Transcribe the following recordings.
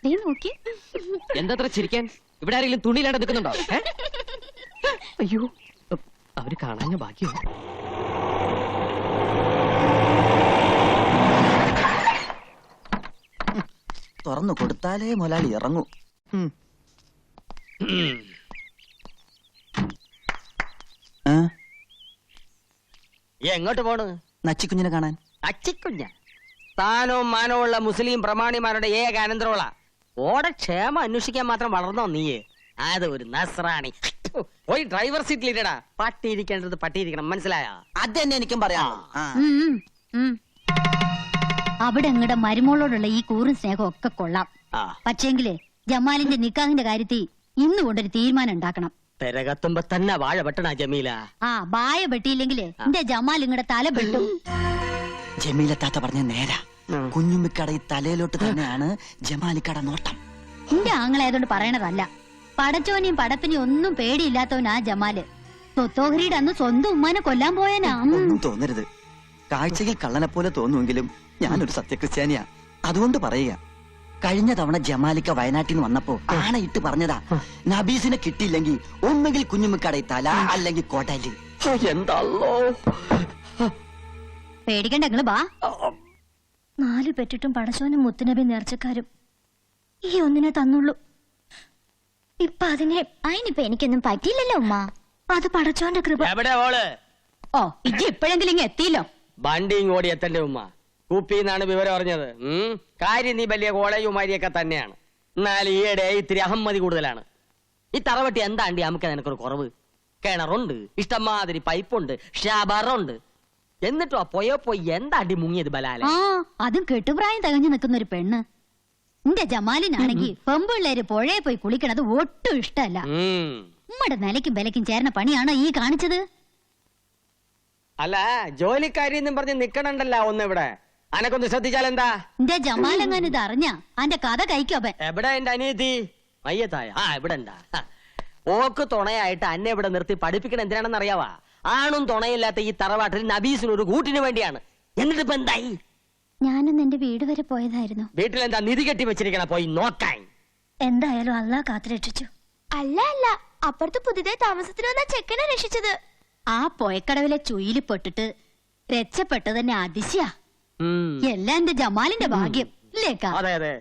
നീ നോക്കി എന്താ ചിരിക്കാൻ? ഇവിടെ ആരെങ്കിലും തുണിയിലാണ്ട് നിൽക്കുന്നുണ്ടോ? അയ്യോ, അവര് കാണാൻ ബാക്കിയോ? തുറന്നു കൊടുത്താലേ മുതലാളി ഇറങ്ങൂ. എങ്ങോട്ട് പോണ്? നച്ചിക്കുഞ്ഞിനെ കാണാൻ. നച്ചിക്കുഞ്ഞ? താനോ മാനോ ഉള്ള മുസ്ലിം പ്രമാണിമാരുടെ ഏക അനന്തരമുള്ള ഓടക്ഷേമം അന്വേഷിക്കാൻ മാത്രം വളർന്നോ നീയെ? അത് ഒരു നസ്രാണി. പോയി ഡ്രൈവർ സീറ്റിലിരടാ. പട്ടിയിരിക്കേണ്ടത് പട്ടിയിരിക്കണം, മനസ്സിലായോ? അത് തന്നെ എനിക്കും പറയാം. അവിടെ നിങ്ങളുടെ മരുമോളോടുള്ള ഈ കൂറും സ്നേഹം ഒക്കെ കൊള്ളാം. പക്ഷേങ്കില് ജമാലിന്റെ നിക്കാഹിന്റെ കാര്യത്തിൽ ഇന്ന് കൊണ്ടൊരു തീരുമാനം ഉണ്ടാക്കണം. പെരകത്തുമ്പോ തന്നെ വാഴ വെട്ടണ ജമീല. വായ വെട്ടിയില്ലെങ്കില് എന്റെ ജമാൽ നിങ്ങളുടെ തല വെട്ടും. ജമീല താത്ത പറഞ്ഞ നേരാ. കുഞ്ഞുമ്മിക്കട ഈ തലയിലോട്ട് തന്നെയാണ് ജമാലിക്കട നോട്ടം. എന്റെ ആങ്ങളായതുകൊണ്ട് പറയണതല്ല. പടച്ചോനെയും പടപ്പിനെയും ഒന്നും പേടിയില്ലാത്തവനാ ജമാല്. സ്വത്തോഹരിയുടെ അന്ന് സ്വന്തം ഉമ്മാനെ കൊല്ലാൻ പോയനാ. ഒന്നും തോന്നരുത്. കാഴ്ചയിൽ കള്ളനെ പോലെ തോന്നുമെങ്കിലും ഞാനൊരു സത്യക്രിസ്ത്യാനിയാ. അതുകൊണ്ട് പറയുക, കഴിഞ്ഞ തവണ ജമാലിക്ക വയനാട്ടിൽ നിന്ന് വന്നപ്പോ ആണയിട്ട് പറഞ്ഞതാ, നബീസിനെ കിട്ടിയില്ലെങ്കിൽ ഒന്നുകിൽ കുഞ്ഞുമ്മിക്കട തല അല്ലെങ്കിൽ കോട്ടല്. എന്താണല്ലോ പേടിക്കണ്ട, നിങ്ങള് ബാ. 4 പെറ്റിട്ടും പടച്ചോനും മുത്തുനബി നേർച്ചക്കാരും ഈ ഒന്നിനെ തന്നുള്ളൂ. ഇപ്പൊ അതിനിപ്പോ എനിക്കൊന്നും പറ്റിയില്ലല്ലോ ഉമ്മ. അത് പടച്ചോന്റെ കൃപ. എവിടെ ഓള്? ഇജ്ജ് ഇപ്പോഴെങ്കിലും ഇങ്ങ് എത്തിയില്ലോ. വണ്ടിയും ഓടി എത്തന്റെ ഉമ്മ. കുപ്പിന്നാണ് വിവരം അറിഞ്ഞത്. കാര്യം നീ വലിയ കോളേജുമാരിയൊക്കെ തന്നെയാണ്. എന്നാൽ ഈയിടെ ഇത്തിരി അഹമ്മതി കൂടുതലാണ്. ഈ തറവട്ടി എന്താണ്ടി നമുക്ക് നിനക്കൊരു കുറവ്? കിണറുണ്ട്, ഇഷ്ടംമാതിരി പൈപ്പുണ്ട്, ഷാബറുണ്ട്. എന്നിട്ടോ പോയി എന്താണ്ടി മുങ്ങിയത് ബലാല? അതും കെട്ടുപ്രായം തികഞ്ഞു നിൽക്കുന്ന ഒരു പെണ്ണ്. എന്റെ ജമാലിനാണെങ്കിൽ പെമ്പിള്ളേര് പുഴയെ പോയി കുളിക്കണത് ഒട്ടും ഇഷ്ടമല്ല. ഉമ്മയുടെ നിലയ്ക്കും വിലയ്ക്കും ചേർന്ന പണിയാണോ ഈ കാണിച്ചത്? അല്ല, ജോലിക്കാരി എന്നും പറഞ്ഞ് നിക്കണണ്ടല്ല ഒന്ന് ഇവിടെ. അനക്കൊന്ന് ശ്രദ്ധിച്ചാലെന്താ? എന്റെ ജമാലെങ്ങാനും ഇത് അറിഞ്ഞ അന്റെ കഥ കഴിക്കോപ്പൻ. എവിടെ എന്റെ അനിയത്തി? മയ്യത്തായ? ഇവിടെ ഉണ്ടാ. ഓക്ക് തുണയായിട്ട് അന്നെ ഇവിടെ നിർത്തി പഠിപ്പിക്കണം എന്തിനാണെന്ന് അറിയാവാ? ആണും തുണയില്ലാത്ത ഈ തറവാട്ടിൽ നബീസിന് ഒരു കൂട്ടിന് വേണ്ടിയാണ്. എന്നിട്ട് ഇപ്പൊ എന്തായി? ഞാനൊന്ന് എന്റെ വീട് വരെ പോയതായിരുന്നു. വീട്ടിലെന്താ നിധി കെട്ടി വെച്ചിരിക്കണ? പോയി നോക്കാൻ. എന്തായാലും അള്ളാഹ് കാത്തുരക്ഷിച്ചു. അല്ല, അപ്പുറത്ത് പുതിയതായി താമസത്തിന് വന്ന ചെക്കനെ രക്ഷിച്ചത്. ആ പൊയക്കടവിലെ ചുയില് പെട്ടിട്ട് രക്ഷപ്പെട്ടത് തന്നെ അതിശയാ. എല്ലാം എന്റെ ജമാലിന്റെ ഭാഗ്യം. അതെ അതെ.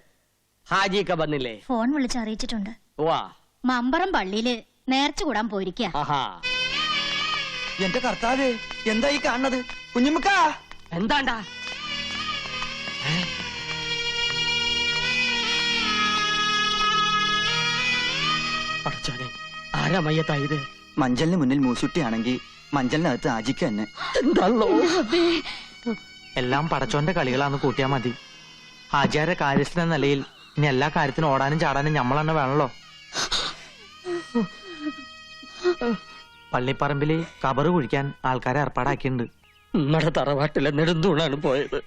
ഹാജിയൊക്കെ വന്നില്ലേ? ഫോൺ വിളിച്ച് അറിയിച്ചിട്ടുണ്ട്. മമ്പറം പള്ളിയില് നേർച്ച കൂടാൻ പോയിരിക്കാ. എന്റെ കർത്താവേ, എന്താ ഈ കാണുന്നത്? കുഞ്ഞുമ്മിക്ക എന്താണ്ടാ? ആരാ മയ്യത്തായത്? മഞ്ചലിന് മുന്നിൽ മൂസുട്ടിയാണെങ്കിൽ മഞ്ചലിനകത്ത് ആജിക്ക തന്നെ. എല്ലാം പടച്ചോന്റെ കളികളാന്ന് കൂട്ടിയാ മതി. ഹാജിയാരെ കാര്യസ്ഥ നിലയിൽ ഇനി എല്ലാ കാര്യത്തിനും ഓടാനും ചാടാനും ഞമ്മളെന്നെ വേണല്ലോ. പള്ളിപ്പറമ്പില് കബറ് കുഴിക്കാൻ ആൾക്കാരെ ഏർപ്പാടാക്കിയിട്ടുണ്ട്. നമ്മുടെ തറവാട്ടിലെ നെടുന്തൂണാണ് പോയത്.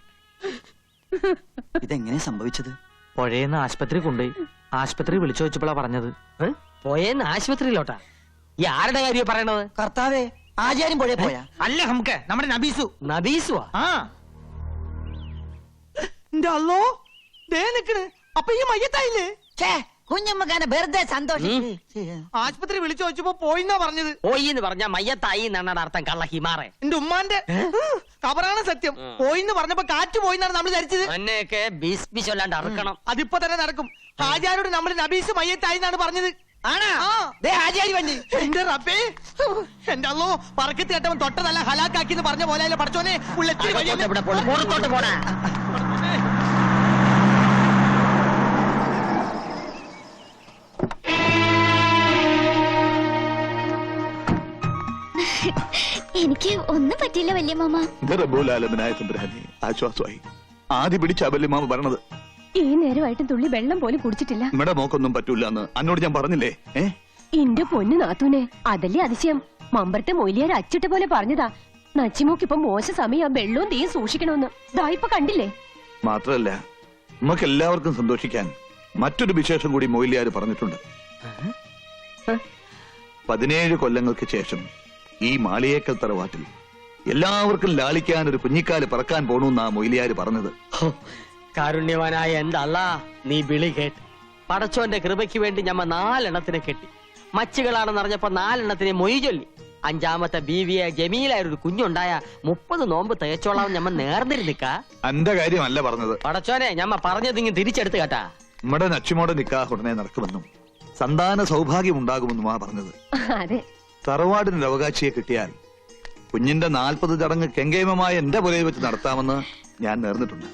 ഇതെങ്ങനെ സംഭവിച്ചത്? പുഴയെന്ന് ആശുപത്രി കൊണ്ടുപോയി. ആശുപത്രി വിളിച്ചു വെച്ചപ്പോഴാ പറഞ്ഞത്. പോയെന്ന് ആശുപത്രിയിലോട്ടാ? ഈ ആരുടെ കാര്യം പറയണത്? കർത്താവേ, ആചാര്യം പുഴയെ പോയാ? അല്ല, നമുക്ക് നമ്മുടെ നബീസു. നബീസുവാ? അപ്പൊ ഈ മയ്യത്തായില്ലേ? കുഞ്ഞമ്മക്കാനെ വെറുതെ സന്തോഷം. ആശുപത്രി വിളിച്ചു വെച്ചപ്പോ പോയിന്നാ പറഞ്ഞത്. പോയി എന്ന് പറഞ്ഞ മയ്യത്തായി എന്നാണ് അർത്ഥം. കള്ള ഹിമാറെ. എന്റെ ഉമ്മാന്റെ കബറാണ് സത്യം. പോയിന്ന് പറഞ്ഞപ്പോ കാറ്റ് പോയിന്നാണ് നമ്മൾ ധരിച്ചത്. എന്നെയൊക്കെ ബീസ്പിച്ചല്ലാണ്ട് അറക്കണം. അതിപ്പോ തന്നെ നടക്കും. ഹാജിയാരോട് നമ്മൾ നബീസ് മയ്യത്തായി എന്നാണ് പറഞ്ഞത്. എന്റെ റബ്ബേ, എന്റെ അല്ലോ പറക്കത്ത് കേട്ടവൻ തൊട്ടതല്ല ഹലാക്കാക്കി എന്ന് പറഞ്ഞ പോലെ പഠിച്ചോനെ. എനിക്ക് ഒന്നും പറ്റില്ല വല്യമ്മ. ആശ്വാസമായി. ആദ്യം പിടിച്ച വല്യമാമ പറഞ്ഞത്. ഈ നേരമായിട്ടും തുള്ളി വെള്ളം പോലും കുടിച്ചിട്ടില്ല. ഇവിടെ മോക്കൊന്നും പറ്റൂല എന്ന് എന്നോട് ഞാൻ പറഞ്ഞില്ലേ? എന്റെ പൊന്നു നാത്തൂനെ, അതല്ലേ അതിശയം. മമ്പറത്തെ മൊയിലിയാർ അച്ചിട്ട പോലെ പറഞ്ഞതാ. നച്ചിമോക്കിപ്പം മോശ സമയം വെള്ളവും തീയും സൂക്ഷിക്കണമെന്ന്. ഇപ്പൊ കണ്ടില്ലേ? മാത്രല്ല, നമുക്ക് എല്ലാവർക്കും സന്തോഷിക്കാൻ മറ്റൊരു വിശേഷം കൂടി മൊയിലിയാർ പറഞ്ഞിട്ടുണ്ട്. 17 കൊല്ലങ്ങൾക്ക് ശേഷം ഈ മാളിയേക്കൽ തറവാട്ടിൽ എല്ലാവർക്കും ലാളിക്കാൻ ഒരു കുഞ്ഞിക്കാല് പറക്കാൻ പോണെന്നാ മൊയിലിയാർ പറഞ്ഞത്. കാരുണ്യവാനായ എന്റെ അല്ലാ, നീ വിളി കേട്ട് പടച്ചോന്റെ കൃപയ്ക്ക് വേണ്ടി ഞമ്മ 4 എണ്ണത്തിനെ കെട്ടി. മച്ചുകളാണെന്ന് അറിഞ്ഞപ്പോ 4 എണ്ണത്തിനെ മൊയ് ചൊല്ലി. 5ാമത്തെ ബീവിയെ ജമീലായ ഒരു കുഞ്ഞുണ്ടായ 30 നോമ്പ് തികച്ചോളാം ഞമ്മ നേർന്നിരുന്നിക്ക. എന്റെ കാര്യമല്ല പറഞ്ഞത്. പടച്ചോനെ ഞമ്മ പറഞ്ഞതിങ്ങ് തിരിച്ചെടുത്ത് കേട്ടാ. നമ്മുടെ നച്ചുമോടെ നിക്കാഹ് ഉടനെ നടക്കുമെന്നും സന്താന സൗഭാഗ്യം ഉണ്ടാകുമെന്നുമാ പറഞ്ഞത്. അതെ. തറവാടിന് അവകാശിയെ കിട്ടിയാൽ കുഞ്ഞിന്റെ 40 ചടങ്ങ് കെങ്കേമമായ എന്റെ പുരയിൽ വെച്ച് നടത്താമെന്ന് ഞാൻ നേർന്നിട്ടുണ്ട്.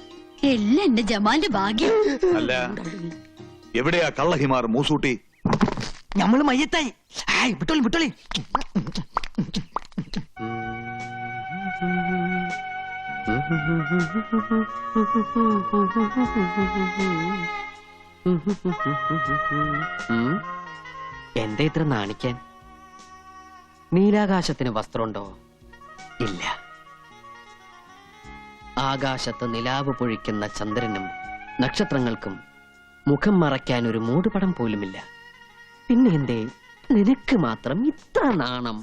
എല്ലാം എന്റെ ജമാലിന്റെ ഭാഗ്യം. അല്ല, എവിടെയാ കള്ളഹിമാർ മൂസൂട്ടി? ഞമ്മള് മയ്യത്തായി. വിട്ടോളി വിട്ടോളി. എന്റെ ഇത്ര നാണിക്കാൻ? നീലാകാശത്തിന് വസ്ത്രമുണ്ടോ? ഇല്ല. ആകാശത്ത് നിലാവ് പൊഴിക്കുന്ന ചന്ദ്രനും നക്ഷത്രങ്ങൾക്കും മുഖം മറയ്ക്കാൻ ഒരു മൂടുപടം പോലുമില്ല. പിന്നെ എന്തേ നിനക്ക് മാത്രം ഇത്ര നാണം?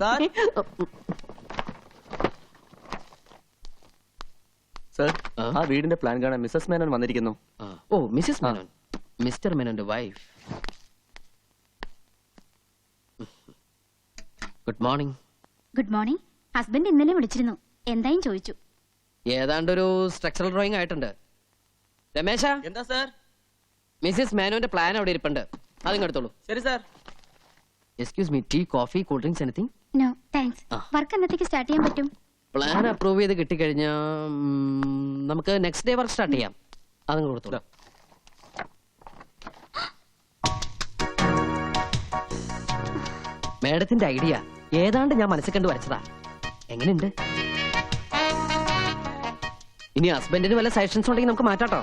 സർ, ആ വീടിന്റെ പ്ലാൻ കാണാൻ മിസ്സസ് മേനോൻ വന്നിരിക്കുന്നു. ഓ, മിസ്സസ് മേനോൻ. മിസ്റ്റർ മേനോന്റെ wife. Good morning. Good morning. Husband ഇന്നലെ വിളിച്ചിരുന്നു, എന്തായും ചോദിച്ചു. ഏതാണ്ടൊരു സ്ട്രക്ചറൽ ഡ്രോയിങ് ആയിട്ടുണ്ട്. രമേശ, എന്താ സർ? മിസ്സസ് മേനോന്റെ പ്ലാൻ അവിടെ ഇരിപ്പുണ്ട്, അതിങ്ങെടുത്തോളൂ. ശരി sir. Excuse me, tea, coffee, cool drinks, anything? No thanks. Work എന്നത്തേക്ക് സ്റ്റാർട്ട് ചെയ്യാൻ പറ്റും? പ്ലാൻ അപ്രൂവ് ചെയ്ത് കിട്ടിക്കഴിഞ്ഞാ നമുക്ക് നെക്സ്റ്റ് ഡേ വർക്ക് സ്റ്റാർട്ട് ചെയ്യാം. അതങ്ങ് കൊടുത്തോളൂ. മേഡത്തിന്റെ ഐഡിയ ഏതാണ്ട് ഞാൻ മനസ്സിൽ കണ്ടു വരച്ചതാ. എങ്ങനെയുണ്ട്? ഇനി ഹസ്ബൻഡിന് വല്ല സജഷൻസ് ഉണ്ടെങ്കിൽ നമുക്ക് മാറ്റാട്ടോ.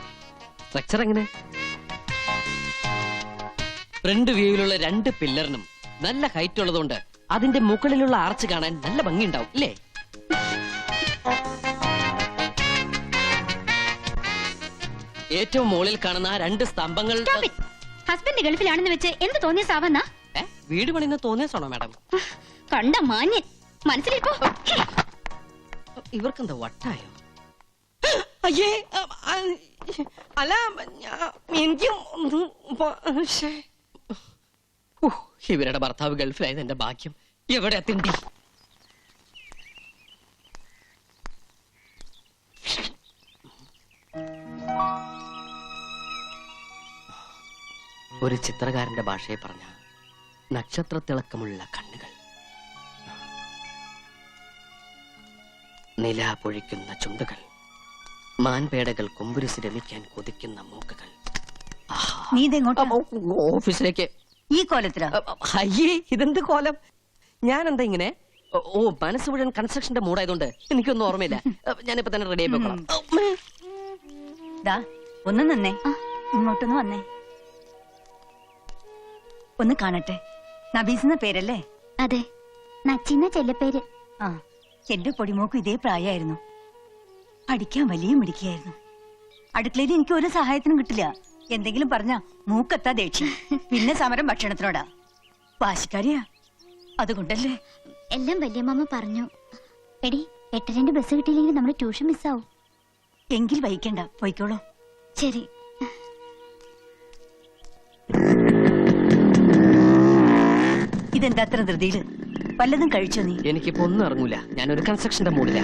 സ്ട്രക്ചർ എങ്ങനെ? ഫ്രണ്ട് വ്യൂവിലുള്ള 2 പില്ലറിനും നല്ല ഹൈറ്റ് ഉള്ളതുകൊണ്ട് അതിന്റെ മുകളിലുള്ള ആർച്ച് കാണാൻ നല്ല ഭംഗിയുണ്ടാവും, ഇല്ലേ? ഏറ്റവും മുകളിൽ കാണുന്ന 2 സ്തംഭങ്ങൾ. ഹസ്ബൻഡ് ഗൾഫിലാണെന്ന് വെച്ച് എന്ത് തോന്നിയ സാവന്ന? വീട് പണിന്ന് തോന്നിയാണോ മാഡം? കണ്ട മാന്യൻ മനസ്സിലിപ്പോ. ഇവർക്കെന്താ വട്ടായോ? അയ്യേ, അല്ല എനിക്കും ഇവരുടെ ഭർത്താവ് ഗൾഫിലായത് എന്റെ ഭാഗ്യം. എവിടെ തിണ്ടി? ഒരു ചിത്രകാരന്റെ ഭാഷയെ പറഞ്ഞ നക്ഷത്രത്തിളക്കമുള്ള കണ്ണുകൾ, നില പൊഴിക്കുന്ന ചുണ്ടുകൾ, മാൻപേടകൾ കൊമ്പുരുസി രമിക്കാൻ കൊതിക്കുന്ന മൂക്കുകൾ. നീ ഇതെങ്ങോട്ടാ? ഓഫീസിലേക്ക്. ഈ കോലത്തിലാ? അയ്യേ, ഇതെന്ത് കോലം? ഞാൻ എന്താ ഇങ്ങനെ? ഓ, മനസ്സ് മുഴുവൻ കൺസ്ട്രക്ഷന്റെ മൂടായതുകൊണ്ട് എനിക്കൊന്നും ഓർമ്മയില്ല. ഞാനിപ്പോ തന്നെ റെഡി ആയി പോകണം. ഒന്ന് നിന്നേ, ഇങ്ങോട്ടൊന്ന് വന്നേ, ഒന്ന് കാണട്ടെ. നബീസ് പേരല്ലേ? അതെ, നച്ചിന്ന ചെല്ലപ്പേര്. ആ, എന്റെ പൊടിമോക്കും ഇതേ പ്രായമായിരുന്നു. പഠിക്കാൻ വലിയ മിടിക്കായിരുന്നു. അടുക്കളയിൽ എനിക്ക് ഒരു സഹായത്തിനും കിട്ടില്ല. എന്തെങ്കിലും പറഞ്ഞ മൂക്കെത്താ ദേഷ്യം, പിന്നെ സമരം ഭക്ഷണത്തിനോടാ. വാശിക്കാരിയാ, അതുകൊണ്ടല്ലേ. എല്ലാം വല്യമ്മ പറഞ്ഞു. എടി, 8:30 ബസ് കിട്ടിയില്ലെങ്കിൽ നമ്മുടെ ട്യൂഷൻ മിസ്സാവും. എങ്കിൽ വൈകണ്ട, പോയിക്കോളൂ. ശരി. ഇതെന്താ അത്ര ധൃതിയില്? വല്ലതും കഴിച്ചോ നീ? എനിക്കിപ്പോ ഒന്നും ഇറങ്ങൂല. ഞാനൊരു കൺസ്ട്രക്ഷന്റെ മൂടില്ല.